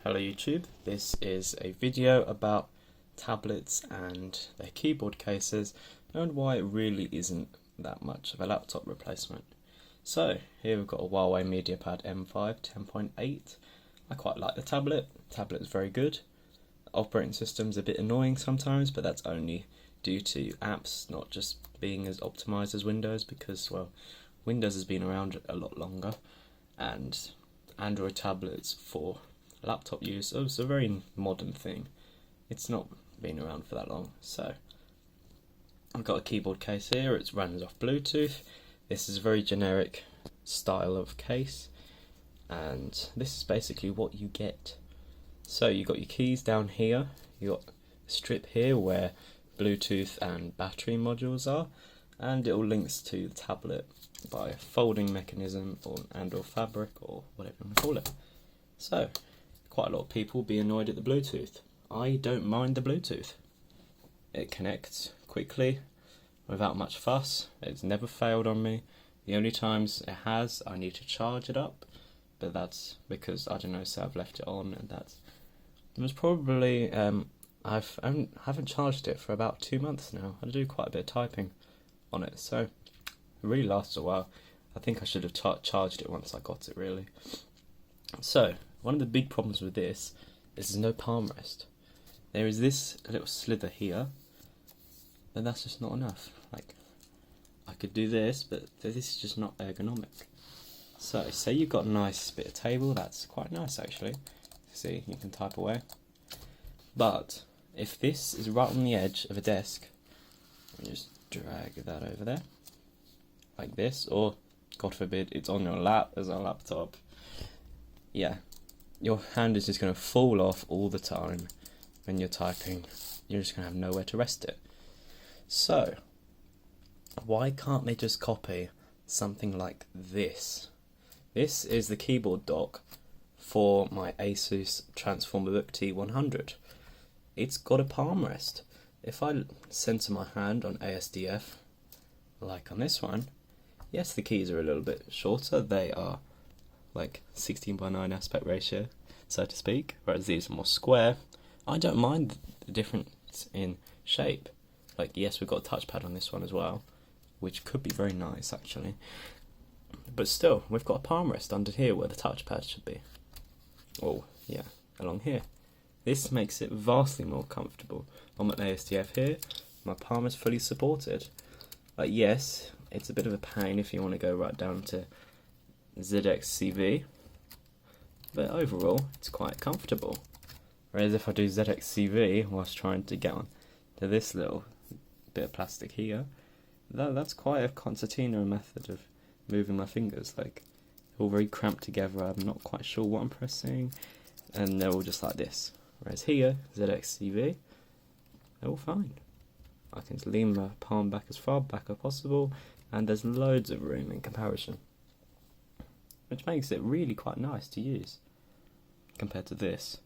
Hello YouTube, this is a video about tablets and their keyboard cases and why it really isn't that much of a laptop replacement. So here we've got a Huawei MediaPad M5 10.8. I quite like the tablet. The tablet is very good. The operating system's a bit annoying sometimes, but that's only due to apps not just being as optimized as Windows, because well, Windows has been around a lot longer and Android tablets for laptop use is a very modern thing. It's not been around for that long. So I've got a keyboard case here. It runs off Bluetooth. This is a very generic style of case, and this is basically what you get. So you got your keys down here. You got a strip here where Bluetooth and battery modules are, and it all links to the tablet by a folding mechanism or fabric or whatever you want to call it. So quite a lot of people will be annoyed at the Bluetooth. I don't mind the Bluetooth. It connects quickly, without much fuss. It's never failed on me. The only times it has, I need to charge it up, but that's because, I don't know, so I've left it on, and it was probably, I haven't charged it for about 2 months now. I do quite a bit of typing on it, so it really lasts a while. I think I should have charged it once I got it, really. So one of the big problems with this is there's no palm rest. There is this little slither here, and that's just not enough. Like, I could do this, but this is just not ergonomic. So, say you've got a nice bit of table, that's quite nice actually. See, you can type away. But if this is right on the edge of a desk, just drag that over there, like this, or God forbid, it's on your lap as a laptop. Yeah, your hand is just going to fall off all the time when you're typing. You're just going to have nowhere to rest it. So, why can't they just copy something like this? This is the keyboard dock for my Asus Transformer Book T100. It's got a palm rest. If I center my hand on ASDF, like on this one, yes, the keys are a little bit shorter. They are like 16:9 aspect ratio, so to speak, whereas these are more square. I don't mind the difference in shape. Like, yes, we've got a touchpad on this one as well, which could be very nice actually. But still, we've got a palm rest under here where the touchpad should be. Oh, yeah, along here. This makes it vastly more comfortable. I'm at ASDF here, my palm is fully supported. Yes, it's a bit of a pain if you want to go right down to ZXCV, but overall it's quite comfortable. Whereas if I do ZXCV whilst trying to get on to this little bit of plastic here, that's quite a concertina method of moving my fingers. Like, all very cramped together, I'm not quite sure what I'm pressing, and they're all just like this. Whereas here, ZXCV, they're all fine. I can lean my palm back as far back as possible, and there's loads of room in comparison, which makes it really quite nice to use compared to this.